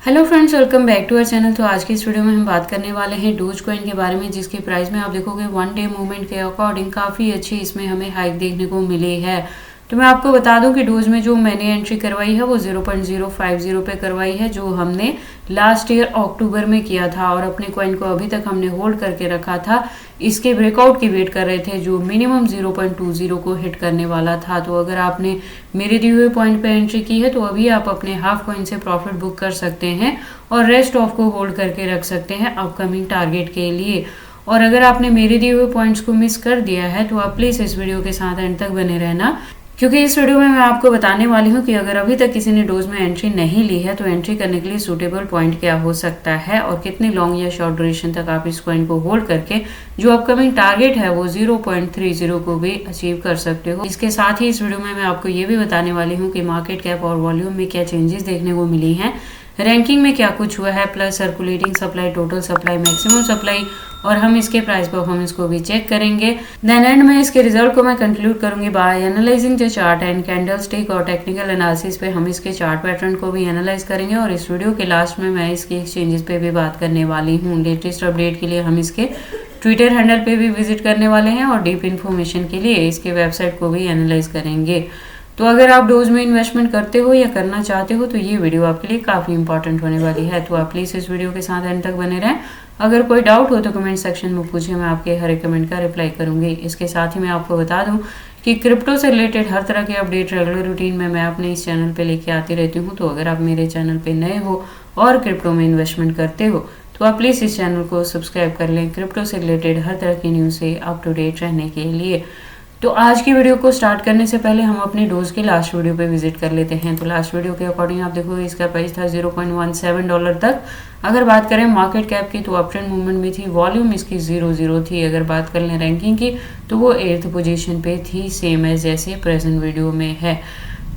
Hello friends, welcome back to our channel. तो आज की इस वीडियो में हम बात करने वाले हैं डोज कॉइन के बारे में, जिसके प्राइस में आप देखोगे वन डे मूवमेंट के अकॉर्डिंग काफ़ी अच्छी इसमें हमें हाइक देखने को मिली है। तो मैं आपको बता दूं कि डोज में जो मैंने एंट्री करवाई है वो 0.050 पे करवाई है, जो हमने लास्ट ईयर अक्टूबर में किया था और अपने कॉइन को अभी तक हमने होल्ड करके रखा था। इसके ब्रेकआउट की वेट कर रहे थे जो मिनिमम 0.20 को हिट करने वाला था। तो अगर आपने मेरे दिए हुए पॉइंट पे एंट्री की है तो अभी आप अपने हाफ कॉइन से प्रॉफिट बुक कर सकते हैं और रेस्ट ऑफ को होल्ड करके रख सकते हैं अपकमिंग टारगेट के लिए। और अगर आपने मेरे दिए हुए पॉइंट्स को मिस कर दिया है तो आप प्लीज़ इस वीडियो के साथ एंड तक बने रहना, क्योंकि इस वीडियो में मैं आपको बताने वाली हूँ कि अगर अभी तक किसी ने डोज में एंट्री नहीं ली है तो एंट्री करने के लिए सूटेबल पॉइंट क्या हो सकता है और कितनी लॉन्ग या शॉर्ट ड्यूरेशन तक आप इस कॉइन को होल्ड करके जो अपकमिंग टारगेट है वो 0.30 को भी अचीव कर सकते हो। इसके साथ ही इस वीडियो में मैं आपको ये भी बताने वाली हूँ कि मार्केट कैप और वॉल्यूम में क्या चेंजेस देखने को मिली हैं, रैंकिंग में क्या कुछ हुआ है, plus circulating supply, total supply, maximum supply, और हम इसके प्राइस परफॉर्मेंस को भी चेक करेंगे। देन एंड में इसके रिजल्ट को मैं कंक्लूड करूंगी by analysing the chart and candlestick, और टेक्निकल एनालिसिस पे हम इसके चार्ट पैटर्न को भी एनालाइज करेंगे। और इस वीडियो के लास्ट में मैं इसके एक्सचेंजेस पे भी बात करने वाली हूँ। लेटेस्ट अपडेट के लिए हम इसके ट्विटर हैंडल पे भी विजिट करने वाले हैं और डीप इन्फॉर्मेशन के लिए इसके वेबसाइट को भी एनालाइज करेंगे। तो अगर आप डोज में इन्वेस्टमेंट करते हो या करना चाहते हो तो ये वीडियो आपके लिए काफ़ी इंपॉर्टेंट होने वाली है। तो आप प्लीज़ इस वीडियो के साथ एंड तक बने रहें। अगर कोई डाउट हो तो कमेंट सेक्शन में पूछिए, मैं आपके हर एक कमेंट का रिप्लाई करूंगी। इसके साथ ही मैं आपको बता दूं कि क्रिप्टो से रिलेटेड हर तरह के अपडेट रेगुलर रूटीन में मैं अपने इस चैनल पे लेके आती रहती हूँ। तो अगर आप मेरे चैनल पे नए हो और क्रिप्टो में इन्वेस्टमेंट करते हो तो आप प्लीज़ इस चैनल को सब्सक्राइब कर लें क्रिप्टो से रिलेटेड हर तरह की न्यूज़ से अप टू डेट रहने के लिए। तो आज की वीडियो को स्टार्ट करने से पहले हम अपने डोज के लास्ट वीडियो पे विजिट कर लेते हैं। तो लास्ट वीडियो के अकॉर्डिंग आप देखोगे इसका प्राइस था $0.17 तक। अगर बात करें मार्केट कैप की तो अप ट्रेंड मूवमेंट में थी, वॉल्यूम इसकी 0 थी। अगर बात कर लें रैंकिंग की तो वो 8th पोजीशन पे थी, सेम एज जैसे प्रेजेंट वीडियो में है।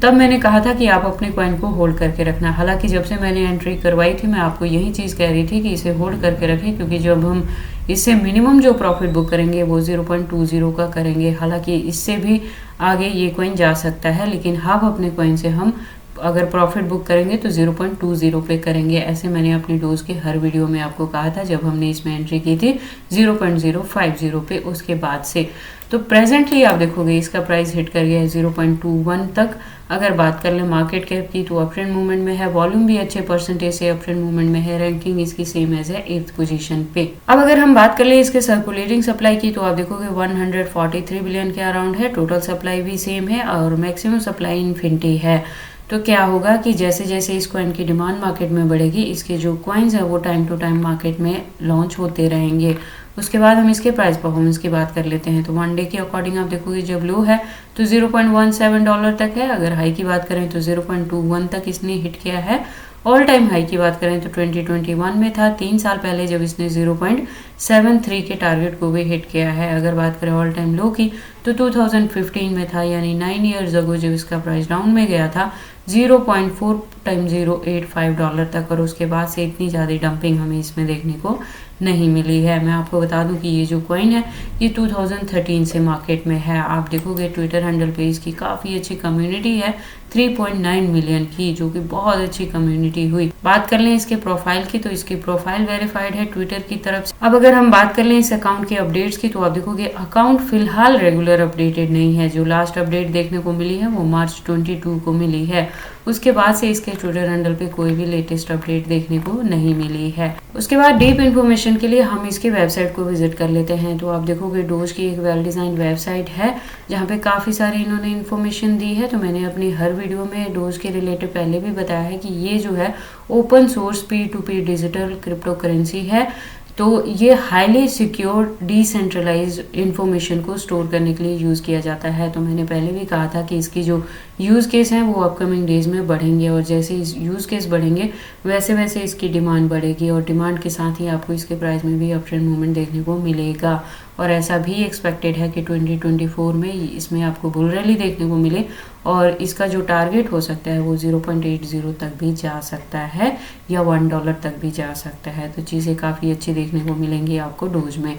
तब मैंने कहा था कि आप अपने कॉइन को होल्ड करके रखना। हालांकि जब से मैंने एंट्री करवाई थी मैं आपको यही चीज़ कह रही थी कि इसे होल्ड करके रखें, क्योंकि जब हम इससे मिनिमम जो प्रॉफिट बुक करेंगे वो 0.20 का करेंगे। हालांकि इससे भी आगे ये कॉइन जा सकता है, लेकिन हाफ अपने कॉइन से हम अगर प्रॉफिट बुक करेंगे तो 0.20 पे करेंगे। ऐसे मैंने अपनी डोज के हर वीडियो में आपको कहा था जब हमने इसमें एंट्री की थी 0.050 पे। उसके बाद से तो प्रेजेंटली आप देखोगे इसका प्राइस हिट कर गया है 0.21 तक। अगर बात कर ले मार्केट कैप की तो अप ट्रेंड मूवमेंट में है, वॉल्यूम भी अच्छे परसेंटेज से अप ट्रेंड मूवमेंट में है, रैंकिंग इसकी सेम एज है 8th पोजीशन पे। अब अगर हम बात कर ले इसके सर्कुलेटिंग सप्लाई की तो आप देखोगे 143 बिलियन के अराउंड है, टोटल सप्लाई भी सेम है और मैक्सिमम सप्लाई इन्फिनिटी है। तो क्या होगा कि जैसे जैसे इस कॉइन की डिमांड मार्केट में बढ़ेगी, इसके जो कॉइन्स है वो टाइम टू टाइम मार्केट में लॉन्च होते रहेंगे। उसके बाद हम इसके प्राइस परफॉर्मेंस की बात कर लेते हैं। तो वन डे के अकॉर्डिंग आप देखोगे जब लो है तो $0.17 तक है। अगर हाई की बात करें तो 0.21 तक इसने हिट किया है। ऑल टाइम हाई की बात करें तो 2021 में था, 3 साल पहले, जब इसने 0.73 के टारगेट को भी हिट किया है। अगर बात करें ऑल टाइम लो की तो 2015 में था, यानी 9 ईयर्स अगो जब इसका प्राइस डाउन में गया था 0.4 टाइम $0.85 तक। और उसके बाद से इतनी ज़्यादा डंपिंग हमें इसमें देखने को नहीं मिली है। मैं आपको बता दूं कि ये जो कॉइन है ये 2013 से मार्केट में है। आप देखोगे ट्विटर हैंडल पे इसकी काफ़ी अच्छी कम्युनिटी है, 3.9 मिलियन की, जो कि बहुत अच्छी कम्युनिटी हुई। बात कर लें इसके प्रोफाइल की तो इसकी प्रोफाइल वेरीफाइड है ट्विटर की तरफ से। अब अगर हम बात कर लें इस अकाउंट के अपडेट्स की तो आप देखोगे अकाउंट फिलहाल रेगुलर अपडेटेड नहीं है। जो लास्ट अपडेट देखने को मिली है वो मार्च 22 को मिली है। उसके बाद से इसके ट्विटर हैंडल पे कोई भी लेटेस्ट अपडेट देखने को नहीं मिली है। उसके बाद डीप इन्फॉर्मेशन के लिए हम इसकी वेबसाइट को विजिट कर लेते हैं। तो आप देखोगे डोज की एक वेल डिजाइन वेबसाइट है जहाँ पे काफ़ी सारी इन्होंने इन्फॉर्मेशन दी है। तो मैंने अपनी हर वीडियो में डोज के रिलेटेड पहले भी बताया है कि ये जो है open source P2P digital crypto currency है। तो ये हाईली सिक्योर डिसेंट्रलाइज इंफॉर्मेशन को स्टोर करने के लिए यूज़ किया जाता है। तो मैंने पहले भी कहा था कि इसकी जो यूज़ केस हैं वो अपकमिंग डेज में बढ़ेंगे और जैसे इस यूज़ केस बढ़ेंगे वैसे वैसे इसकी डिमांड बढ़ेगी और डिमांड के साथ ही आपको इसके प्राइस में भी अप ट्रेंड मूवमेंट देखने को मिलेगा। और ऐसा भी एक्सपेक्टेड है कि 2024 में इसमें आपको बुल रैली देखने को मिले और इसका जो टारगेट हो सकता है वो 0.80 तक भी जा सकता है या $1 तक भी जा सकता है। तो चीज़ें काफ़ी अच्छी देखने को मिलेंगी आपको डोज में।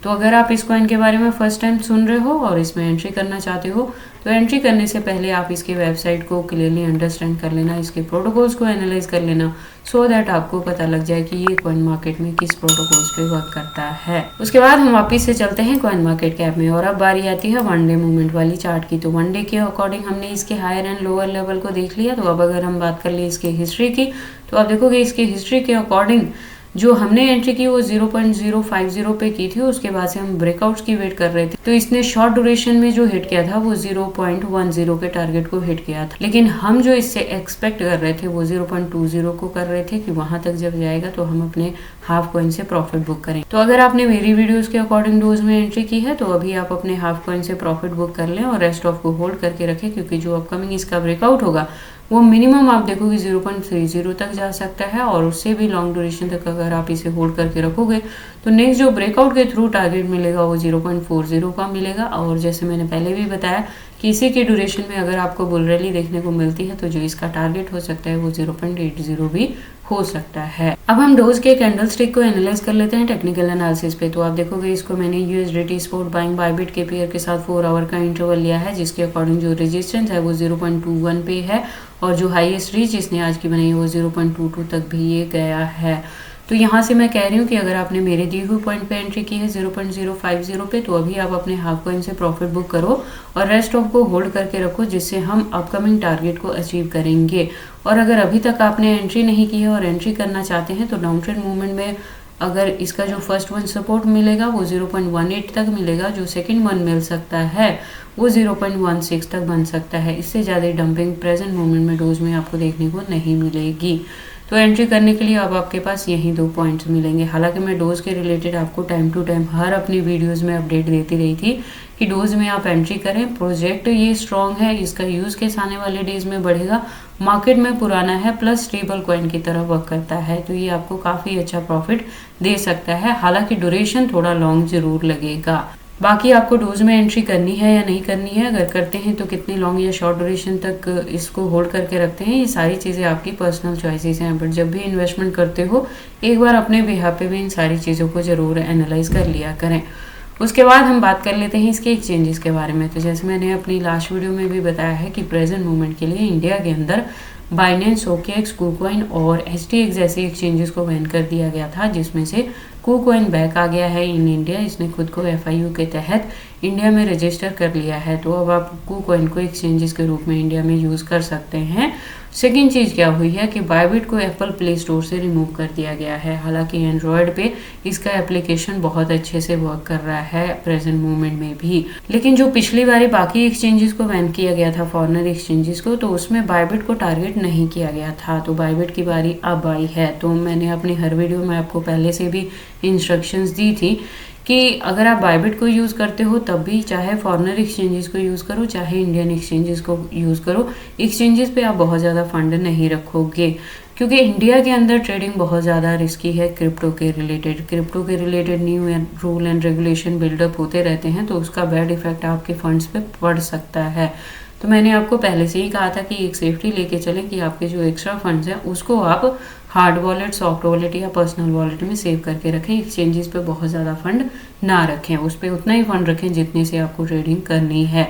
तो अगर आप इस कॉइन के बारे में फर्स्ट टाइम सुन रहे हो और इसमें एंट्री करना चाहते हो तो एंट्री करने से पहले आप इसके वेबसाइट को क्लियरली अंडरस्टैंड कर लेना, इसके प्रोटोकॉल्स को एनालाइज कर लेना सो दैट आपको पता लग जाए कि ये कॉइन मार्केट में किस प्रोटोकॉल्स पे वर्क करता है। उसके बाद हम वापस से चलते हैं कॉइन मार्केट कैप में और अब बारी आती है वन डे मूवमेंट वाली चार्ट की। तो वन डे के अकॉर्डिंग हमने इसके हायर एंड लोअर लेवल को देख लिया। तो अब अगर हम बात कर ले इसके हिस्ट्री की, तो आप देखोगे इसकी हिस्ट्री के अकॉर्डिंग जो हमने एंट्री की वो 0.050 पे की थी। उसके बाद से हम ब्रेकआउट्स की वेट कर रहे थे, तो इसने शॉर्ट ड्यूरेशन में जो हिट किया था वो 0.10 के टारगेट को हिट किया था। लेकिन हम जो इससे एक्सपेक्ट कर रहे थे वो 0.20 को कर रहे थे कि वहां तक जब जाएगा तो हम अपने हाफ कॉइन से प्रॉफिट बुक करें। तो अगर आपने मेरी वीडियोस के अकॉर्डिंग डोज में एंट्री की है तो अभी आप अपने हाफ कॉइन से प्रॉफिट बुक कर लें और रेस्ट ऑफ को होल्ड करके रखें, क्योंकि जो अपकमिंग इसका ब्रेकआउट होगा वो मिनिमम आप देखोगे 0.30 तक जा सकता है और उससे भी लॉन्ग ड्यूरेशन तक अगर आप इसे होल्ड करके रखोगे तो नेक्स्ट जो ब्रेकआउट के थ्रू टारगेट मिलेगा वो 0.40 का मिलेगा। और जैसे मैंने पहले भी बताया कि इसी के ड्यूरेशन में अगर आपको बुल रैली देखने को मिलती है तो जो इसका टारगेट हो सकता है वो 0.80 भी हो सकता है। अब हम डोज के कैंडल स्टिक को एनालाइज कर लेते हैं टेक्निकल एनालिसिस पे। तो आप देखोगे इसको मैंने यूएसडीटी स्पॉट बाइंग बायबिट के पेयर के साथ 4 आवर का इंटरवल लिया है, जिसके अकॉर्डिंग जो रेजिस्टेंस है वो 0.21 पे है और जो हाईएस्ट रीच इसने आज की बनाई है वो 0.22 तक भी ये गया है। तो यहाँ से मैं कह रही हूँ कि अगर आपने मेरे दिए हुए पॉइंट पे एंट्री की है 0.050 पे, तो अभी आप अपने हाफ कॉइन से प्रॉफिट बुक करो और रेस्ट ऑफ को होल्ड करके रखो, जिससे हम अपकमिंग टारगेट को अचीव करेंगे। और अगर अभी तक आपने एंट्री नहीं की है और एंट्री करना चाहते हैं तो डाउन ट्रेंड मूवमेंट में अगर इसका जो फर्स्ट वन सपोर्ट मिलेगा वो 0.18 तक मिलेगा, जो सेकंड वन मिल सकता है वो 0.16 तक बन सकता है। इससे ज़्यादा डंपिंग प्रेजेंट मोमेंट में डोज में आपको देखने को नहीं मिलेगी। तो एंट्री करने के लिए अब आपके पास यही 2 पॉइंट्स मिलेंगे। हालांकि मैं डोज के रिलेटेड आपको टाइम टू टाइम हर अपनी वीडियोस में अपडेट देती रही थी कि डोज में आप एंट्री करें। प्रोजेक्ट ये स्ट्रॉन्ग है, इसका यूज़ केस आने वाले डेज में बढ़ेगा, मार्केट में पुराना है, प्लस स्टेबल कॉइन की तरह वर्क करता है, तो ये आपको काफ़ी अच्छा प्रॉफिट दे सकता है। हालांकि ड्यूरेशन थोड़ा लॉन्ग जरूर लगेगा। बाकी आपको डोज में एंट्री करनी है या नहीं करनी है, अगर करते हैं तो कितनी लॉन्ग या शॉर्ट ड्यूरेशन तक इसको होल्ड करके रखते हैं, ये सारी चीज़ें आपकी पर्सनल चॉइसेस हैं। बट जब भी इन्वेस्टमेंट करते हो एक बार अपने बिहाफ पे भी इन सारी चीज़ों को ज़रूर एनालाइज कर लिया करें। उसके बाद हम बात कर लेते हैं इसके एक्सचेंजेस के बारे में। तो जैसे मैंने अपनी लास्ट वीडियो में भी बताया है कि प्रेजेंट मोमेंट के लिए इंडिया के अंदर बाइनेंस, OKX, KuCoin और STX जैसे एक्सचेंजेस को बैन कर दिया गया था, जिसमें से KuCoin बैक आ गया है इन इंडिया। इसने खुद को FIU के तहत इंडिया में रजिस्टर कर लिया है, तो अब आप KuCoin को एक्सचेंजेस के रूप में इंडिया में यूज़ कर सकते हैं। सेकेंड चीज़ क्या हुई है कि बायबिट को एप्पल प्ले स्टोर से रिमूव कर दिया गया है। हालांकि एंड्रॉयड पे इसका एप्लीकेशन बहुत अच्छे से वर्क कर रहा है प्रेजेंट मोमेंट में भी। लेकिन जो पिछली बारी बाकी एक्सचेंजेस को बैन किया गया था, फॉरेनर एक्सचेंजेस को, तो उसमें बायबिट को टारगेट नहीं किया गया था। तो बायबिट की बारी अब आई है। तो मैंने अपनी हर वीडियो में आपको पहले से भी इंस्ट्रक्शंस दी थी कि अगर आप बायबिट को यूज़ करते हो तब भी चाहे फॉरेनर एक्सचेंजेस को यूज़ करो चाहे इंडियन एक्सचेंजेस को यूज़ करो, एक्सचेंजेस पे आप बहुत ज़्यादा फंड नहीं रखोगे, क्योंकि इंडिया के अंदर ट्रेडिंग बहुत ज़्यादा रिस्की है। क्रिप्टो के related new rule and regulation buildup होते रहते हैं, तो उसका बैड इफेक्ट आपके फंड्स पे पड़ सकता है। तो मैंने आपको पहले से ही कहा था कि एक सेफ्टी लेके चलें कि आपके जो एक्स्ट्रा फंड्स हैं उसको आप हार्ड वॉलेट, सॉफ्ट वॉलेट या पर्सनल वॉलेट में सेव करके रखें। एक्सचेंजेस पे बहुत ज़्यादा फंड ना रखें, उस पर उतना ही फंड रखें जितने से आपको ट्रेडिंग करनी है।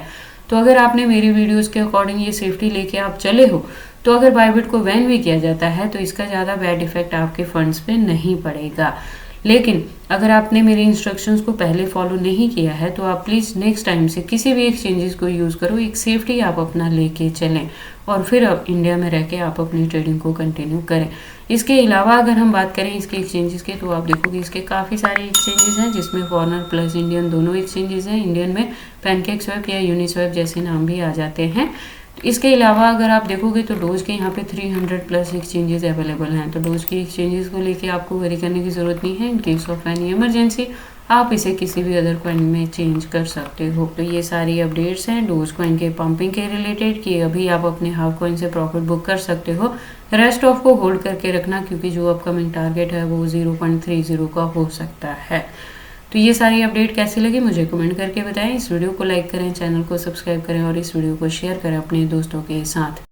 तो अगर आपने मेरी वीडियोस के अकॉर्डिंग ये सेफ्टी लेके आप चले हो, तो अगर बायबिट को बैन भी किया जाता है तो इसका ज़्यादा बैड इफेक्ट आपके फंड्स पे नहीं पड़ेगा। लेकिन अगर आपने मेरे इंस्ट्रक्शंस को पहले फॉलो नहीं किया है तो आप प्लीज़ नेक्स्ट टाइम से किसी भी एक्सचेंजेस को यूज़ करो, एक सेफ्टी आप अपना लेके चलें और फिर अब इंडिया में रह के आप अपनी ट्रेडिंग को कंटिन्यू करें। इसके अलावा अगर हम बात करें इसके एक्सचेंजेस के, तो आप देखोगे इसके काफ़ी सारे एक्सचेंजेस हैं, जिसमें फॉरेनर प्लस इंडियन दोनों एक्सचेंजेस हैं। इंडियन में पैनकेकस्वैप या यूनिस्वैप जैसे नाम भी आ जाते हैं। इसके अलावा अगर आप देखोगे तो डोज के यहाँ पे 300 प्लस एक्सचेंजेस अवेलेबल हैं, तो डोज की एक्सचेंजेस को लेके आपको वरी करने की ज़रूरत नहीं है। In case of any emergency आप इसे किसी भी अदर कॉइन में चेंज कर सकते हो। तो ये सारी अपडेट्स हैं डोज कॉइन के पंपिंग के रिलेटेड कि अभी आप अपने हाफ कॉइन से प्रॉफिट बुक कर सकते हो। रेस्ट ऑफ को होल्ड करके रखना, क्योंकि जो अपकमिंग टारगेट है वो 0.30 का हो सकता है। तो ये सारी अपडेट कैसी लगी मुझे कमेंट करके बताएं। इस वीडियो को लाइक करें, चैनल को सब्सक्राइब करें और इस वीडियो को शेयर करें अपने दोस्तों के साथ।